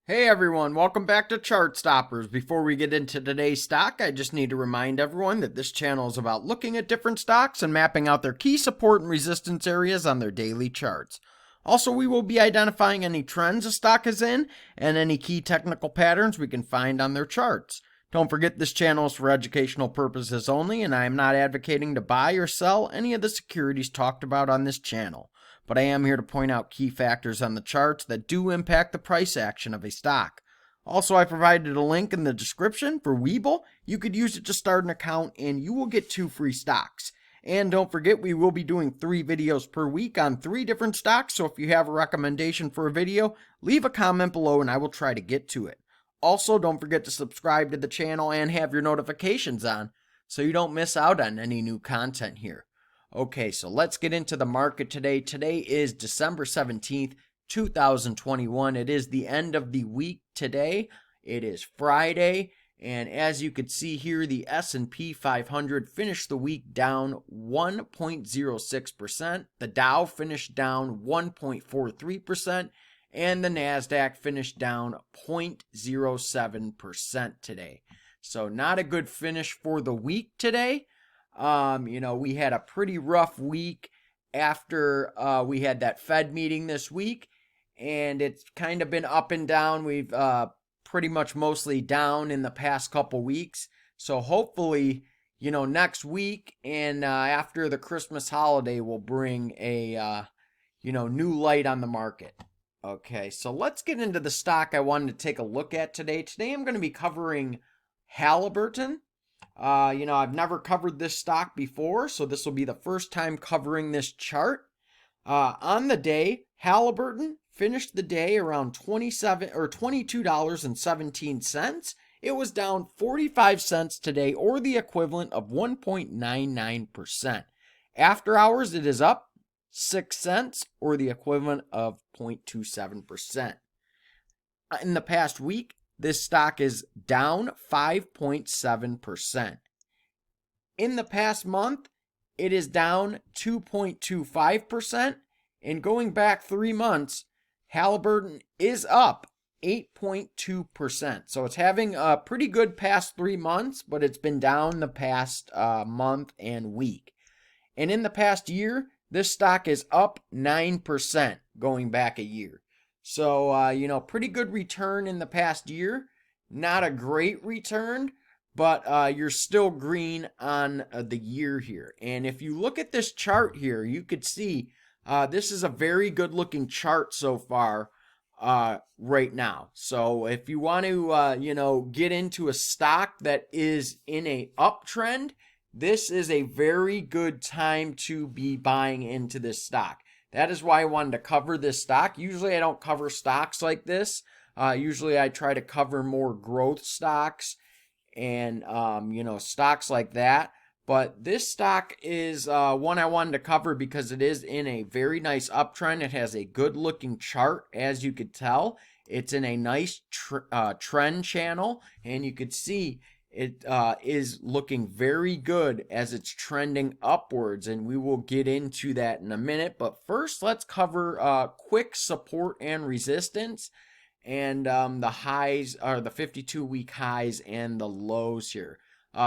Hey everyone, welcome back to Chart Stoppers. Before we get into today's stock, I just need to remind everyone that this channel is about looking at different stocks and mapping out their key support and resistance areas on their daily charts. Also, we will be identifying any trends a stock is in and any key technical patterns we can find on their charts. Don't forget this channel is for educational purposes only, and I am not advocating to buy or sell any of the securities talked about on this channel. But I am here to point out key factors on the charts that do impact the price action of a stock. Also, I provided a link in the description for Webull. You could use it to start an account and you will get 2 free stocks. And don't forget, we will be doing 3 videos per week on 3 different stocks, so if you have a recommendation for a video, leave a comment below and I will try to get to it. Also, don't forget to subscribe to the channel and have your notifications on so you don't miss out on any new content here. Okay, so let's get into the market today. Today is December 17th, 2021. It is the end of the week today. It is Friday, and as you can see here, the S&P 500 finished the week down 1.06%. The Dow finished down 1.43%, and the Nasdaq finished down 0.07% today. So not a good finish for the week today. We had a pretty rough week after we had that Fed meeting this week, and it's kind of been up and down. We've pretty much mostly down in the past couple weeks. So hopefully, next week and after the Christmas holiday will bring a, new light on the market. Okay, so let's get into the stock I wanted to take a look at today. Today I'm going to be covering Halliburton. I've never covered this stock before, so this will be the first time covering this chart. On the day, Halliburton finished the day around $22.17. It was down 45 cents today, or the equivalent of 1.99%. After hours, it is up 6 cents, or the equivalent of 0.27%. In the past week, this stock is down 5.7%. In the past month, it is down 2.25%. And going back 3 months, Halliburton is up 8.2%. So it's having a pretty good past 3 months, but it's been down the past month and week. And in the past year, this stock is up 9% going back a year. So, pretty good return in the past year. Not a great return, but you're still green on the year here. And if you look at this chart here, you could see this is a very good looking chart so far right now. So if you want to, get into a stock that is in a uptrend, this is a very good time to be buying into this stock. That is why I wanted to cover this stock. Usually I don't cover stocks like this. Usually I try to cover more growth stocks and, stocks like that. But this stock is one I wanted to cover because it is in a very nice uptrend. It has a good looking chart, as you could tell. It's in a nice trend channel, and you could see it is looking very good as it's trending upwards, and we will get into that in a minute. But first, let's cover quick support and resistance, and the highs are the 52-week highs and the lows here.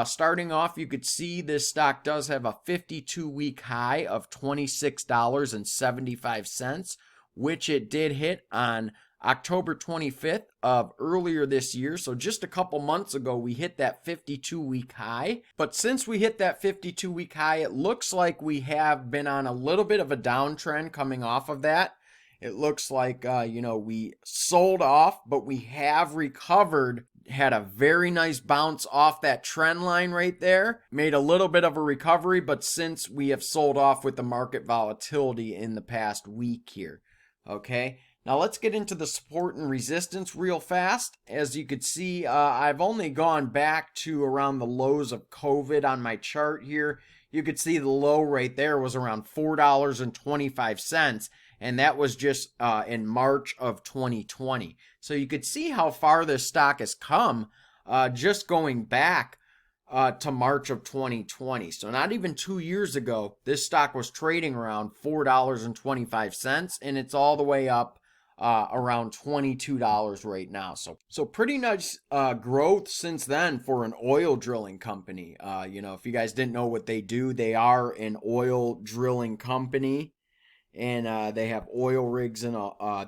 Starting off, you could see this stock does have a 52-week high of $26.75, which it did hit on October 25th of earlier this year. So just a couple months ago, we hit that 52-week high. But since we hit that 52-week high, it looks like we have been on a little bit of a downtrend coming off of that. It looks like, we sold off, but we have recovered, had a very nice bounce off that trend line right there, made a little bit of a recovery, but since we have sold off with the market volatility in the past week here. Okay. Now let's get into the support and resistance real fast. As you could see, I've only gone back to around the lows of COVID on my chart here. You could see the low right there was around $4.25, and that was just in March of 2020. So you could see how far this stock has come just going back to March of 2020. So not even 2 years ago, this stock was trading around $4.25, and it's all the way up around $22 right now. So pretty nice growth since then for an oil drilling company. If you guys didn't know what they do, they are an oil drilling company, and they have oil rigs, and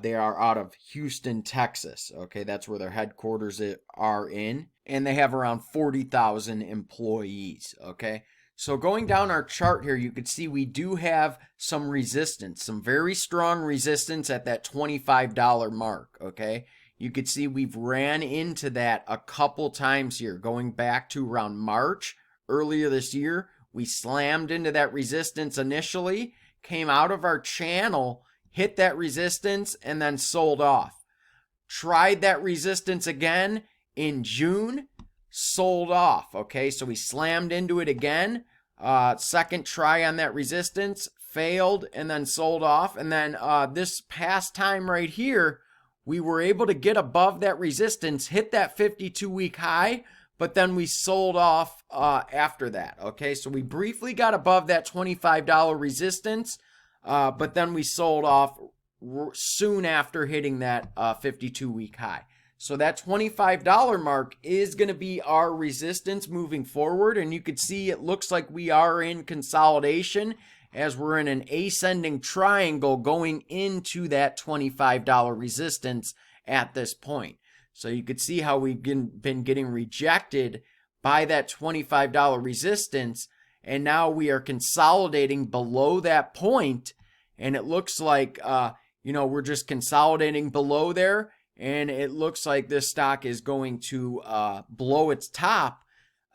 they are out of Houston, Texas. Okay, that's where their headquarters are in, and they have around 40,000 employees. Okay, so going down our chart here, you can see we do have some resistance, some very strong resistance at that $25 mark. Okay, you can see we've ran into that a couple times here, going back to around March earlier this year. We slammed into that resistance initially, came out of our channel, hit that resistance, and then sold off. Tried that resistance again in June, sold off. Okay, so we slammed into it again. Second try on that resistance, failed, and then sold off. And then this past time right here, we were able to get above that resistance, hit that 52-week high, but then we sold off after that. Okay, so we briefly got above that $25 resistance, but then we sold off soon after hitting that 52-week high. So that $25 mark is going to be our resistance moving forward, and you can see it looks like we are in consolidation as we're in an ascending triangle going into that $25 resistance at this point. So you could see how we've been getting rejected by that $25 resistance, and now we are consolidating below that point, and it looks like we're just consolidating below there, and it looks like this stock is going to blow its top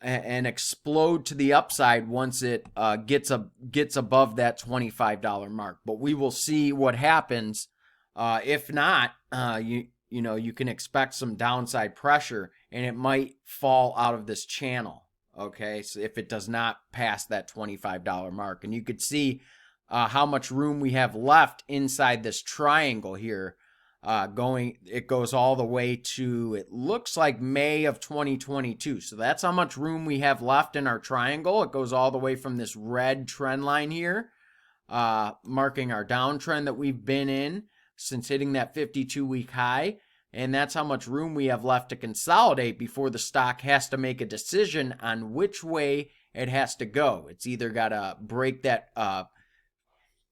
and explode to the upside once it gets above that $25 mark. But we will see what happens. If not, you can expect some downside pressure, and it might fall out of this channel. Okay, so if it does not pass that $25 mark, and you could see how much room we have left inside this triangle here. It goes all the way to, it looks like May of 2022. So that's how much room we have left in our triangle. It goes all the way from this red trend line here, marking our downtrend that we've been in since hitting that 52-week high. And that's how much room we have left to consolidate before the stock has to make a decision on which way it has to go. It's either got to break that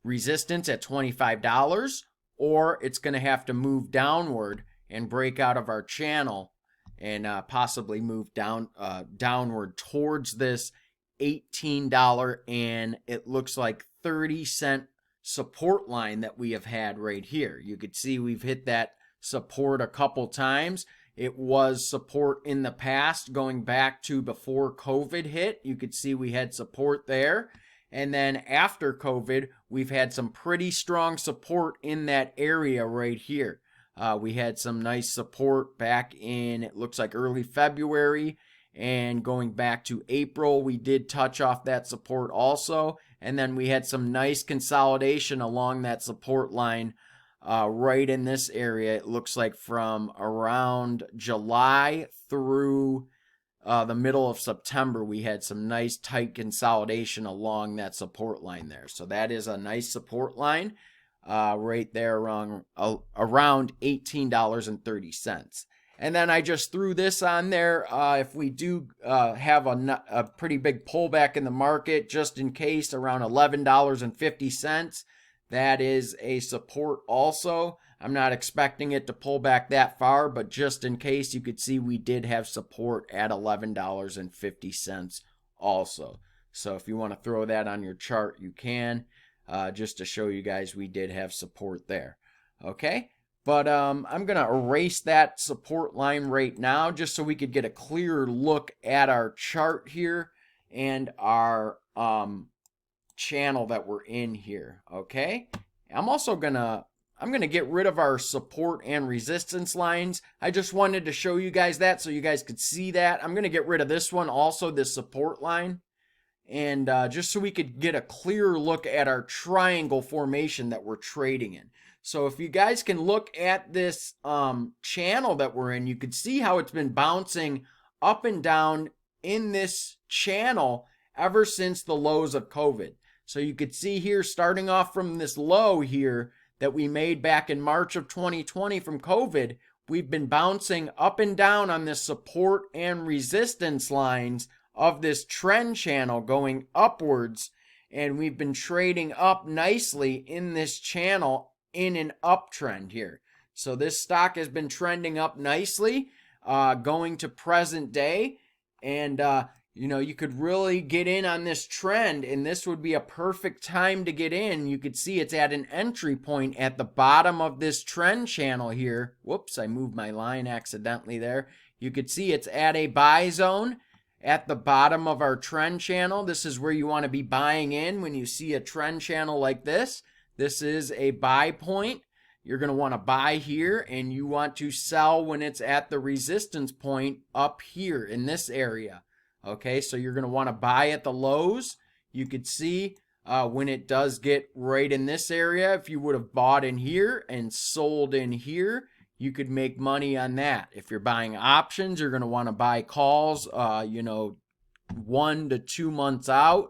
resistance at $25, or it's going to have to move downward and break out of our channel and possibly move downward towards this $18 and it looks like 30-cent support line that we have had right here. You could see we've hit that support a couple times. It was support in the past going back to before COVID hit. You could see we had support there. And then after COVID, we've had some pretty strong support in that area right here. We had some nice support back in, it looks like early February, and going back to April, we did touch off that support also. And then we had some nice consolidation along that support line right in this area. It looks like from around July through the middle of September, we had some nice tight consolidation along that support line there. So that is a nice support line right there around $18.30. And then I just threw this on there. If we do have a pretty big pullback in the market, just in case, around $11.50, that is a support also. I'm not expecting it to pull back that far, but just in case, you could see we did have support at $11.50 also. So if you want to throw that on your chart, you can, just to show you guys we did have support there. Okay, but I'm going to erase that support line right now just so we could get a clearer look at our chart here and our channel that we're in here. Okay, I'm going to get rid of our support and resistance lines. I just wanted to show you guys that so you guys could see that. I'm going to get rid of this one also, this support line. And just so we could get a clearer look at our triangle formation that we're trading in. So if you guys can look at this channel that we're in, you could see how it's been bouncing up and down in this channel ever since the lows of COVID. So you could see here, starting off from this low here, that we made back in March of 2020 from COVID, we've been bouncing up and down on this support and resistance lines of this trend channel going upwards, and we've been trading up nicely in this channel in an uptrend here. So this stock has been trending up nicely, going to present day, and you could really get in on this trend, and this would be a perfect time to get in. You could see it's at an entry point at the bottom of this trend channel here. Whoops, I moved my line accidentally there. You could see it's at a buy zone at the bottom of our trend channel. This is where you want to be buying in when you see a trend channel like this. This is a buy point. You're going to want to buy here, and you want to sell when it's at the resistance point up here in this area. Okay, so you're going to want to buy at the lows. You could see when it does get right in this area, if you would have bought in here and sold in here, you could make money on that. If you're buying options, you're going to want to buy calls, 1 to 2 months out,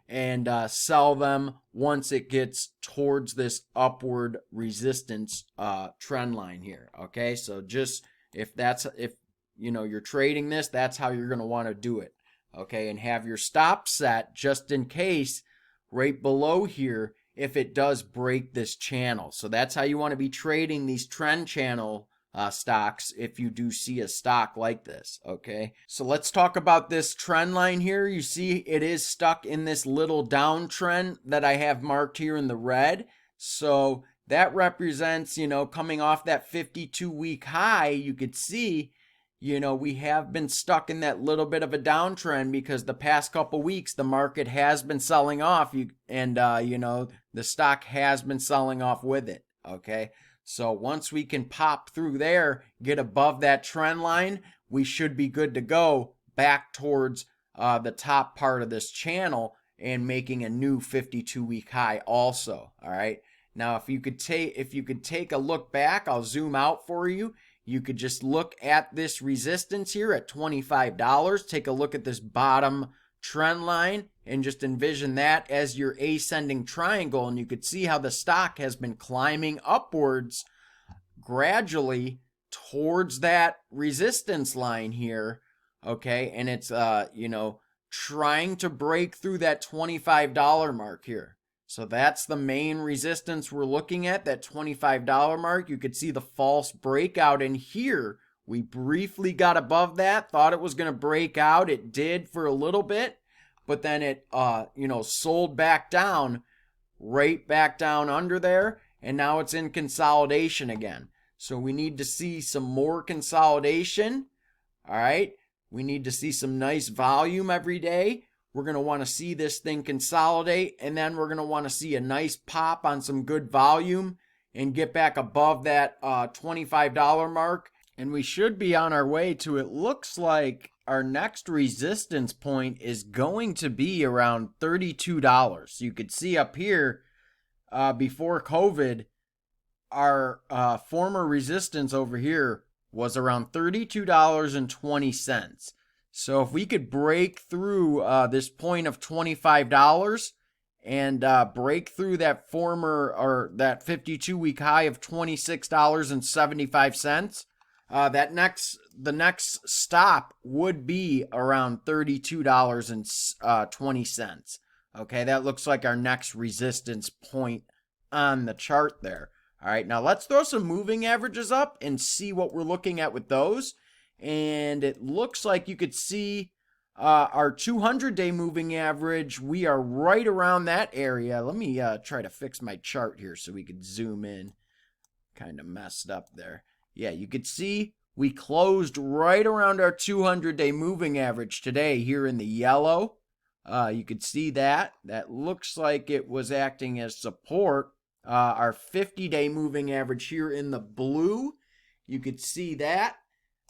and sell them once it gets towards this upward resistance trend line here. Okay, so just if you're trading this, that's how you're going to want to do it. Okay, and have your stop set just in case right below here if it does break this channel. So that's how you want to be trading these trend channel stocks if you do see a stock like this. Okay, so let's talk about this trend line here. You see it is stuck in this little downtrend that I have marked here in the red. So that represents, coming off that 52-week high, you could see we have been stuck in that little bit of a downtrend because the past couple weeks the market has been selling off, and the stock has been selling off with it. Okay, so once we can pop through there, get above that trend line, we should be good to go back towards the top part of this channel and making a new 52-week high also. All right, now if you could take a look back, I'll zoom out for you. You could just look at this resistance here at $25. Take a look at this bottom trend line and just envision that as your ascending triangle. And you could see how the stock has been climbing upwards gradually towards that resistance line here. Okay, and it's, trying to break through that $25 mark here. So that's the main resistance we're looking at, that $25 mark. You could see the false breakout in here. We briefly got above that, thought it was going to break out. It did for a little bit, but then it, sold back down, right back down under there, and now it's in consolidation again. So we need to see some more consolidation, all right? We need to see some nice volume every day. We're going to want to see this thing consolidate, and then we're going to want to see a nice pop on some good volume and get back above that $25 mark. And we should be on our way to, it looks like our next resistance point is going to be around $32. You could see up here before COVID, our former resistance over here was around $32.20. So if we could break through this point of $25 and break through that that 52-week high of $26.75, the next stop would be around $32.20. Okay, that looks like our next resistance point on the chart there. All right, now let's throw some moving averages up and see what we're looking at with those. And it looks like you could see our 200-day moving average. We are right around that area. Let me try to fix my chart here so we could zoom in. Kind of messed up there. Yeah, you could see we closed right around our 200-day moving average today here in the yellow. You could see that. That looks like it was acting as support. Our 50-day moving average here in the blue. You could see that.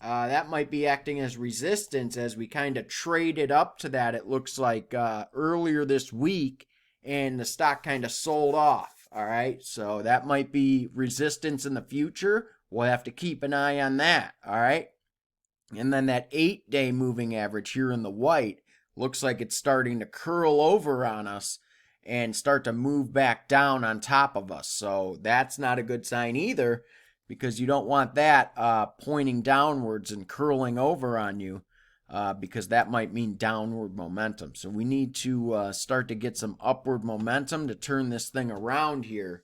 That might be acting as resistance as we kind of traded up to that, it looks like, earlier this week, and the stock kind of sold off. All right, so that might be resistance in the future. We'll have to keep an eye on that. All right, and then that 8-day moving average here in the white looks like it's starting to curl over on us, and start to move back down on top of us. So that's not a good sign either, because you don't want that pointing downwards and curling over on you, because that might mean downward momentum. So we need to start to get some upward momentum to turn this thing around here,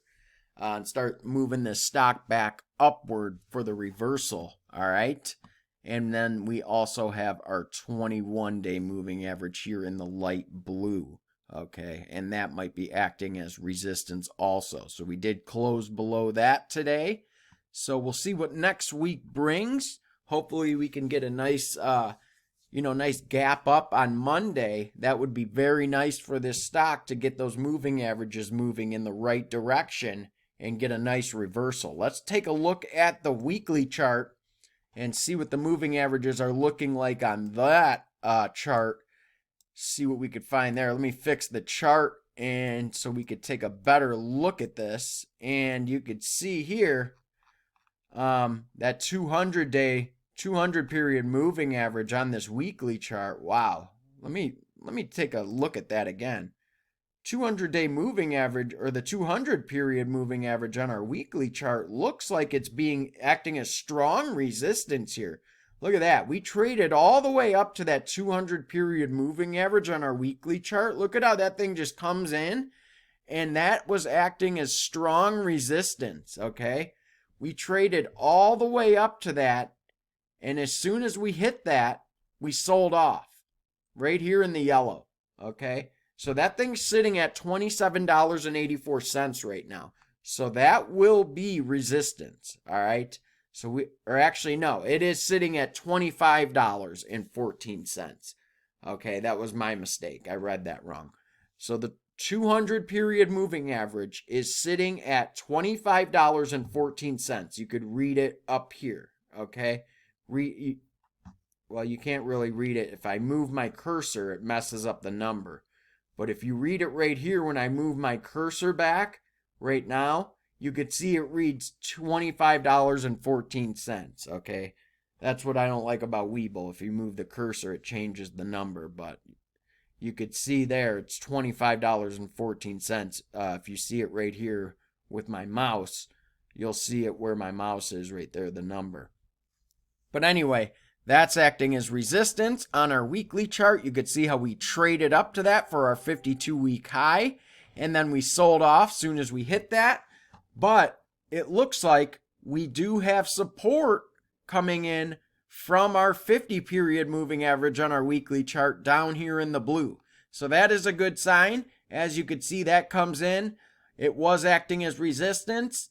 and start moving this stock back upward for the reversal. All right. And then we also have our 21-day moving average here in the light blue. Okay, and that might be acting as resistance also. So we did close below that today. So we'll see what next week brings. Hopefully we can get a nice nice gap up on Monday. That would be very nice for this stock to get those moving averages moving in the right direction and get a nice reversal. Let's take a look at the weekly chart and see what the moving averages are looking like on that chart. See what we could find there. Let me fix the chart and so we could take a better look at this. And you could see here that 200 period moving average on this weekly chart. Wow. Let me take a look at that again. 200-day moving average, or the 200 period moving average on our weekly chart, looks like it's acting as strong resistance here. Look at that. We traded all the way up to that 200 period moving average on our weekly chart. Look at how that thing just comes in, and that was acting as strong resistance, okay? We traded all the way up to that, and as soon as we hit that, we sold off right here in the yellow, okay? So that thing's sitting at $27.84 right now. So that will be resistance, all right? So it is sitting at $25.14. Okay, that was my mistake. I read that wrong. So the 200 period moving average is sitting at $25.14. You could read it up here, okay? Well, you can't really read it. If I move my cursor, it messes up the number. But if you read it right here, when I move my cursor back right now, you could see it reads $25.14, okay? That's what I don't like about Webull. If you move the cursor, it changes the number, but you could see there it's $25.14. If you see it right here with my mouse, you'll see it where my mouse is right there, the number. But anyway, that's acting as resistance on our weekly chart. You could see how we traded up to that for our 52-week high, and then we sold off soon as we hit that. But it looks like we do have support coming in from our 50-period moving average on our weekly chart down here in the blue. So that is a good sign. As you could see, that comes in. It was acting as resistance.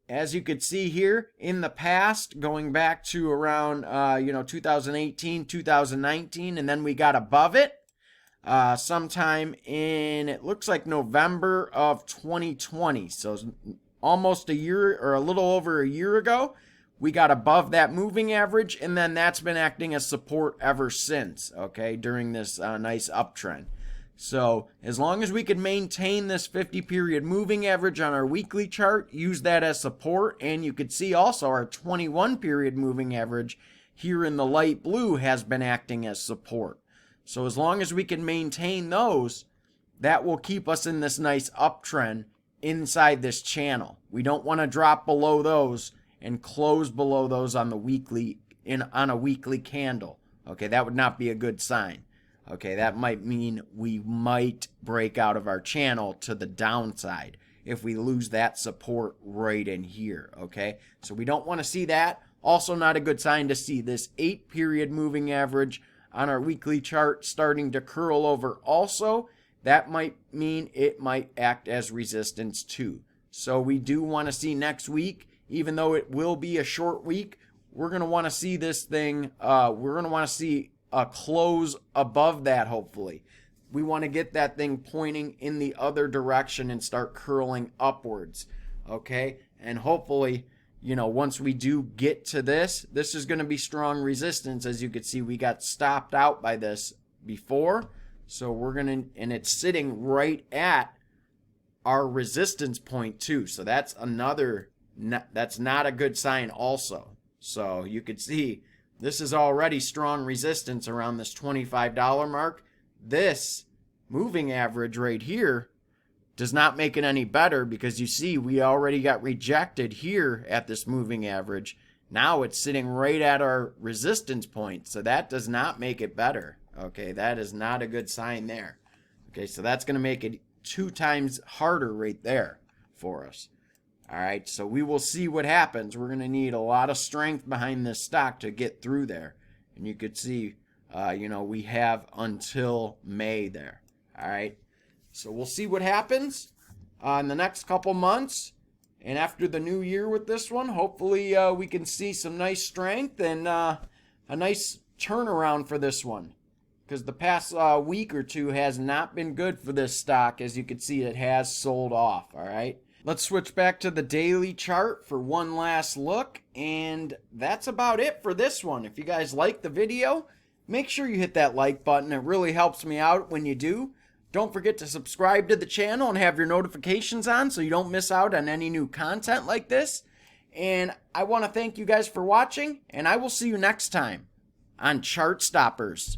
As you could see here in the past, going back to around 2018, 2019, and then we got above it sometime in, it looks like November of 2020. So almost a year, or a little over a year ago, we got above that moving average, and then that's been acting as support ever since, okay, during this nice uptrend. So as long as we can maintain this 50-period moving average on our weekly chart, use that as support, and you could see also our 21-period moving average here in the light blue has been acting as support. So as long as we can maintain those, that will keep us in this nice uptrend inside this channel. We don't want to drop below those and close below those on the weekly on a weekly candle. Okay, that would not be a good sign. Okay, that might mean we might break out of our channel to the downside if we lose that support right in here, okay? So we don't want to see that. Also not a good sign to see this 8-period moving average on our weekly chart starting to curl over also. That might mean it might act as resistance too. So we do want to see next week, even though it will be a short week, we're going to want to see this thing, we're going to want to see a close above that, hopefully. We want to get that thing pointing in the other direction and start curling upwards, okay? And hopefully, once we do get to this is going to be strong resistance. As you can see, we got stopped out by this before. So we're going to, and it's sitting right at our resistance point too. So that's that's not a good sign also. So you could see this is already strong resistance around this $25 mark. This moving average right here does not make it any better, because you see we already got rejected here at this moving average. Now it's sitting right at our resistance point, so that does not make it better. Okay, that is not a good sign there. Okay, so that's going to make it 2 times harder right there for us. All right, so we will see what happens. We're going to need a lot of strength behind this stock to get through there. And you could see, we have until May there. All right, so we'll see what happens in the next couple months. And after the new year with this one, hopefully we can see some nice strength and a nice turnaround for this one. Because the past week or two has not been good for this stock. As you can see, it has sold off. All right. Let's switch back to the daily chart for one last look. And that's about it for this one. If you guys like the video, make sure you hit that like button. It really helps me out when you do. Don't forget to subscribe to the channel and have your notifications on so you don't miss out on any new content like this. And I want to thank you guys for watching, and I will see you next time on Chart Stoppers.